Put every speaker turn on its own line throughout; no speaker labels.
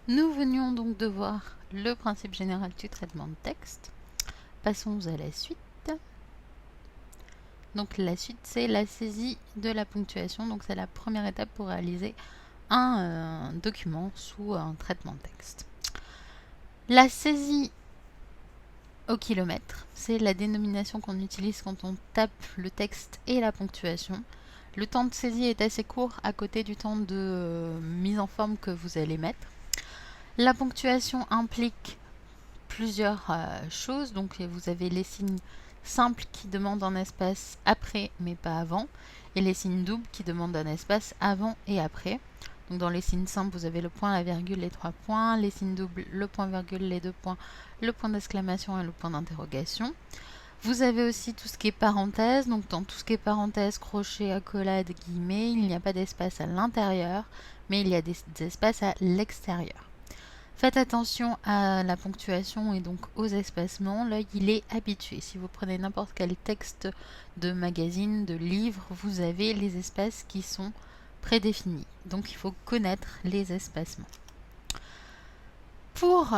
Nous venions donc de voir le principe général du traitement de texte. Passons à la suite. Donc la suite, c'est la saisie de la ponctuation. Donc c'est la première étape pour réaliser un document sous un traitement de texte. La saisie au kilomètre, c'est la dénomination qu'on utilise quand on tape le texte et la ponctuation. Le temps de saisie est assez court à côté du temps de mise en forme que vous allez mettre. La ponctuation implique plusieurs choses. Donc vous avez les signes simples qui demandent un espace après mais pas avant, et les signes doubles qui demandent un espace avant et après. Donc dans les signes simples, vous avez le point, la virgule, les 3 points. Les signes doubles, le point virgule, les 2 points, le point d'exclamation et le point d'interrogation. Vous avez aussi tout ce qui est parenthèse. Donc dans tout ce qui est parenthèse, crochet, accolade, guillemets, il n'y a pas d'espace à l'intérieur, mais il y a des espaces à l'extérieur. Faites attention à la ponctuation et donc aux espacements. L'œil, il est habitué. Si vous prenez n'importe quel texte de magazine, de livre, vous avez les espaces qui sont prédéfinis. Donc il faut connaître les espacements. Pour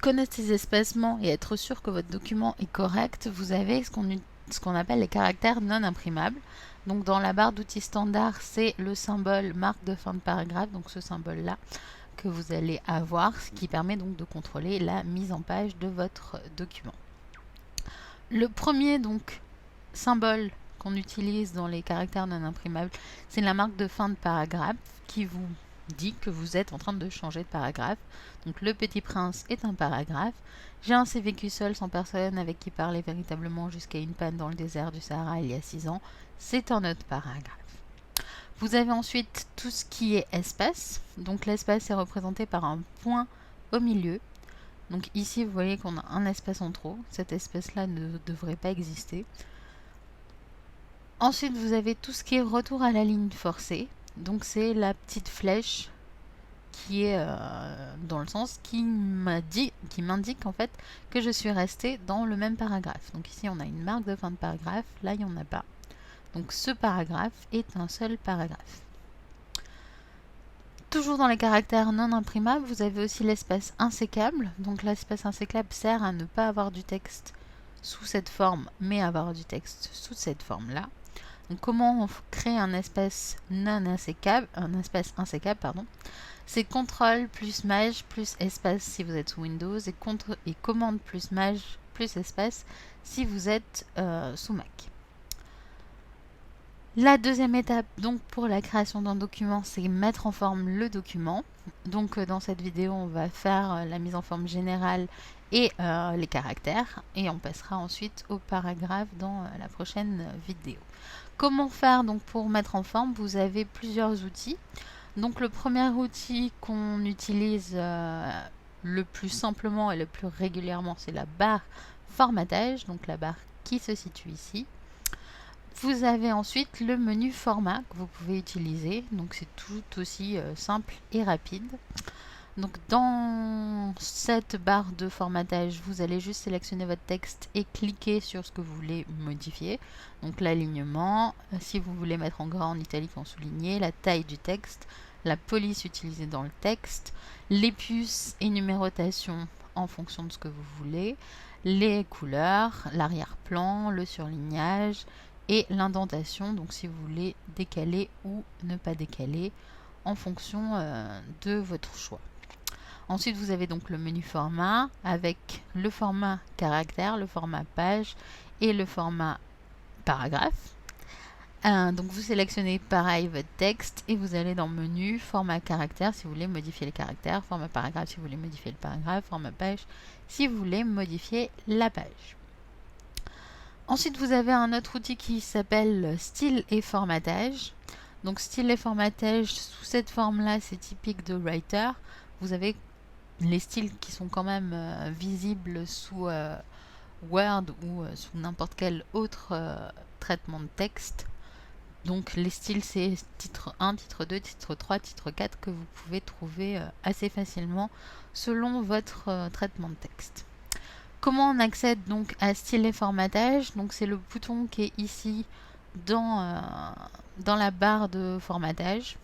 connaître ces espacements et être sûr que votre document est correct, vous avez ce qu'on appelle les caractères non imprimables. Donc dans la barre d'outils standard, c'est le symbole marque de fin de paragraphe, donc ce symbole-là que vous allez avoir, ce qui permet donc de contrôler la mise en page de votre document. Le premier donc symbole qu'on utilise dans les caractères non imprimables, c'est la marque de fin de paragraphe qui vous dit que vous êtes en train de changer de paragraphe. Donc le Petit Prince est un paragraphe. J'ai ainsi vécu seul sans personne avec qui parler véritablement jusqu'à une panne dans le désert du Sahara il y a 6 ans. C'est un autre paragraphe. Vous avez ensuite tout ce qui est espace. Donc l'espace est représenté par un point au milieu. Donc ici, vous voyez qu'on a un espace en trop. Cet espace-là ne devrait pas exister. Ensuite, vous avez tout ce qui est retour à la ligne forcée. Donc c'est la petite flèche qui est dans le sens qui m'indique en fait que je suis restée dans le même paragraphe. Donc ici, on a une marque de fin de paragraphe. Là, il n'y en a pas. Donc ce paragraphe est un seul paragraphe. Toujours dans les caractères non imprimables, vous avez aussi l'espace insécable. Donc l'espace insécable sert à ne pas avoir du texte sous cette forme, mais avoir du texte sous cette forme-là. Donc comment on crée un espace non insécable, c'est CTRL plus maj plus espace si vous êtes sous Windows et commande plus maj plus espace si vous êtes sous Mac. La deuxième étape donc pour la création d'un document, c'est mettre en forme le document. Donc dans cette vidéo, on va faire la mise en forme générale et les caractères, et on passera ensuite au paragraphe dans la prochaine vidéo. Comment faire donc pour mettre en forme? Vous avez plusieurs outils. Donc le premier outil qu'on utilise le plus simplement et le plus régulièrement, c'est la barre formatage, donc la barre qui se situe ici. Vous avez ensuite le menu format que vous pouvez utiliser, donc c'est tout aussi simple et rapide. Donc dans cette barre de formatage, vous allez juste sélectionner votre texte et cliquer sur ce que vous voulez modifier. Donc l'alignement, si vous voulez mettre en gras, en italique, en souligné, la taille du texte, la police utilisée dans le texte, les puces et numérotation en fonction de ce que vous voulez, les couleurs, l'arrière-plan, le surlignage et l'indentation, donc si vous voulez décaler ou ne pas décaler en fonction de votre choix. Ensuite, vous avez donc le menu format avec le format caractère, le format page et le format paragraphe. Donc vous sélectionnez pareil votre texte et vous allez dans le menu format caractère si vous voulez modifier les caractères, format paragraphe si vous voulez modifier le paragraphe, format page si vous voulez modifier la page. Ensuite, vous avez un autre outil qui s'appelle style et formatage. Donc style et formatage sous cette forme-là, c'est typique de Writer. Vous avez les styles qui sont quand même visibles sous Word ou sous n'importe quel autre traitement de texte. Donc les styles, c'est titre 1, titre 2, titre 3, titre 4 que vous pouvez trouver assez facilement selon votre traitement de texte. Comment on accède donc à style et formatage? Donc c'est le bouton qui est ici dans la barre de formatage.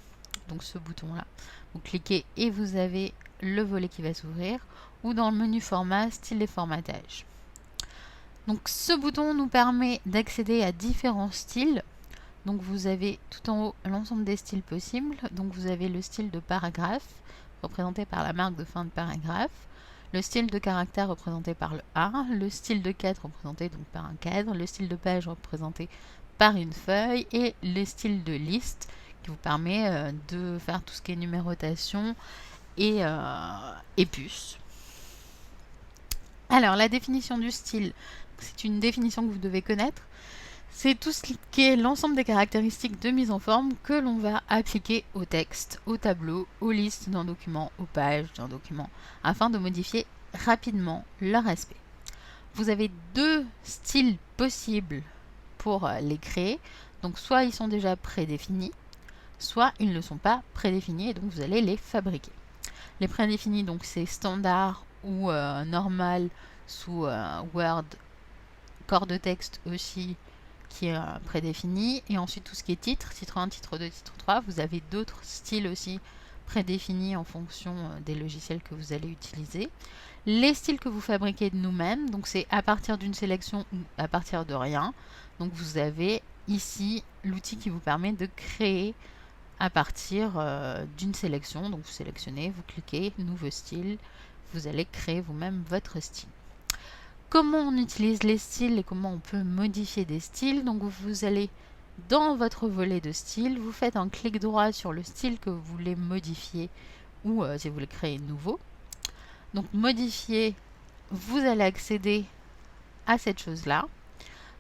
Donc ce bouton là. Vous cliquez et vous avez le volet qui va s'ouvrir, ou dans le menu format, style et formatage. Donc ce bouton nous permet d'accéder à différents styles. Donc vous avez tout en haut l'ensemble des styles possibles. Donc vous avez le style de paragraphe, représenté par la marque de fin de paragraphe, le style de caractère représenté par le A, le style de cadre représenté donc par un cadre, le style de page représenté par une feuille et le style de liste qui vous permet de faire tout ce qui est numérotation et puce. Alors la définition du style, c'est une définition que vous devez connaître. C'est tout ce qui est l'ensemble des caractéristiques de mise en forme que l'on va appliquer au texte, au tableau, aux listes d'un document, aux pages d'un document, afin de modifier rapidement leur aspect. Vous avez deux styles possibles pour les créer. Donc soit ils sont déjà prédéfinis, soit ils ne sont pas prédéfinis et donc vous allez les fabriquer. Les prédéfinis, donc c'est standard ou normal sous Word, corps de texte aussi, qui est prédéfini, et ensuite tout ce qui est titre 1, titre 2, titre 3, vous avez d'autres styles aussi prédéfinis en fonction des logiciels que vous allez utiliser. Les styles que vous fabriquez de nous-mêmes, donc c'est à partir d'une sélection ou à partir de rien. Donc vous avez ici l'outil qui vous permet de créer à partir d'une sélection. Donc vous sélectionnez, vous cliquez, nouveau style, vous allez créer vous-même votre style. Comment on utilise les styles et comment on peut modifier des styles. Donc vous allez dans votre volet de style, vous faites un clic droit sur le style que vous voulez modifier ou si vous voulez créer nouveau. Donc modifier, vous allez accéder à cette chose-là,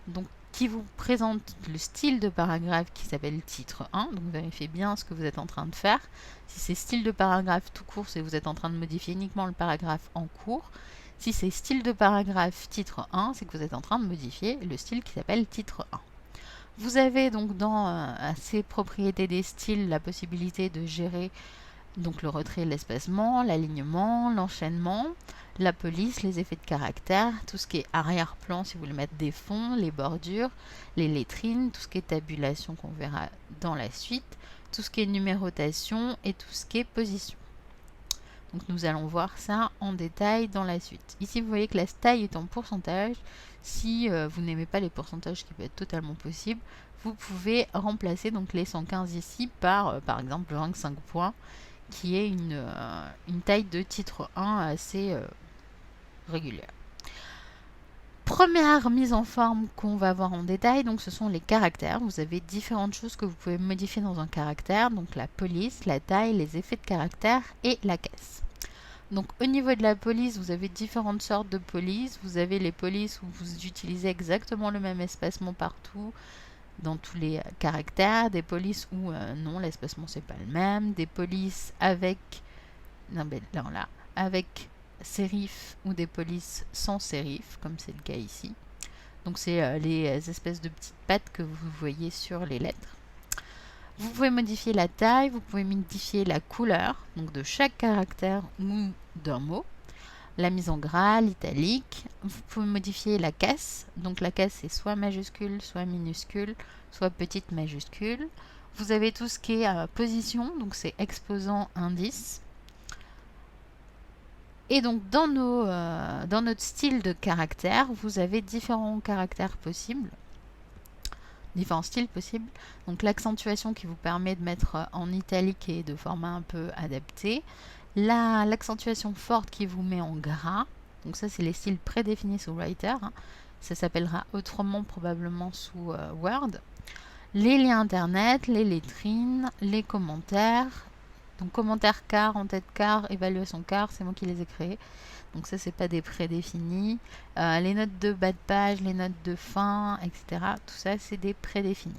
donc qui vous présente le style de paragraphe qui s'appelle titre 1. Donc vérifiez bien ce que vous êtes en train de faire. Si c'est style de paragraphe tout court, c'est que vous êtes en train de modifier uniquement le paragraphe en cours. Si c'est style de paragraphe titre 1, c'est que vous êtes en train de modifier le style qui s'appelle titre 1. Vous avez donc dans ces propriétés des styles la possibilité de gérer donc le retrait, l'espacement, l'alignement, l'enchaînement, la police, les effets de caractère, tout ce qui est arrière-plan si vous voulez mettre des fonds, les bordures, les lettrines, tout ce qui est tabulation qu'on verra dans la suite, tout ce qui est numérotation et tout ce qui est position. Donc nous allons voir ça en détail dans la suite. Ici vous voyez que la taille est en pourcentage. Si vous n'aimez pas les pourcentages, ce qui peut être totalement possible, vous pouvez remplacer donc les 115 ici par exemple 25 points, qui est une taille de titre 1 assez régulière. Première mise en forme qu'on va voir en détail, donc ce sont les caractères. Vous avez différentes choses que vous pouvez modifier dans un caractère, donc la police, la taille, les effets de caractère et la caisse. Donc au niveau de la police, vous avez différentes sortes de police. Vous avez les polices où vous utilisez exactement le même espacement partout, dans tous les caractères, des polices où non, l'espacement c'est pas le même, des polices avec avec sérif ou des polices sans sérif, comme c'est le cas ici. Donc c'est les espèces de petites pattes que vous voyez sur les lettres. Vous pouvez modifier la taille, vous pouvez modifier la couleur donc de chaque caractère ou d'un mot. La mise en gras, l'italique. Vous pouvez modifier la caisse. Donc la caisse c'est soit majuscule, soit minuscule, soit petite majuscule. Vous avez tout ce qui est position, donc c'est exposant, indice. Et donc dans notre style de caractère, vous avez différents caractères possibles, différents styles possibles. Donc l'accentuation qui vous permet de mettre en italique et de format un peu adapté. L'accentuation forte qui vous met en gras. Donc ça c'est les styles prédéfinis sous Writer. Ça s'appellera autrement probablement sous Word. Les liens internet, les lettrines, les commentaires. Donc commentaires car, en tête car, évaluation car, c'est moi qui les ai créés. Donc ça c'est pas des prédéfinis. Les notes de bas de page, les notes de fin, etc. Tout ça c'est des prédéfinis.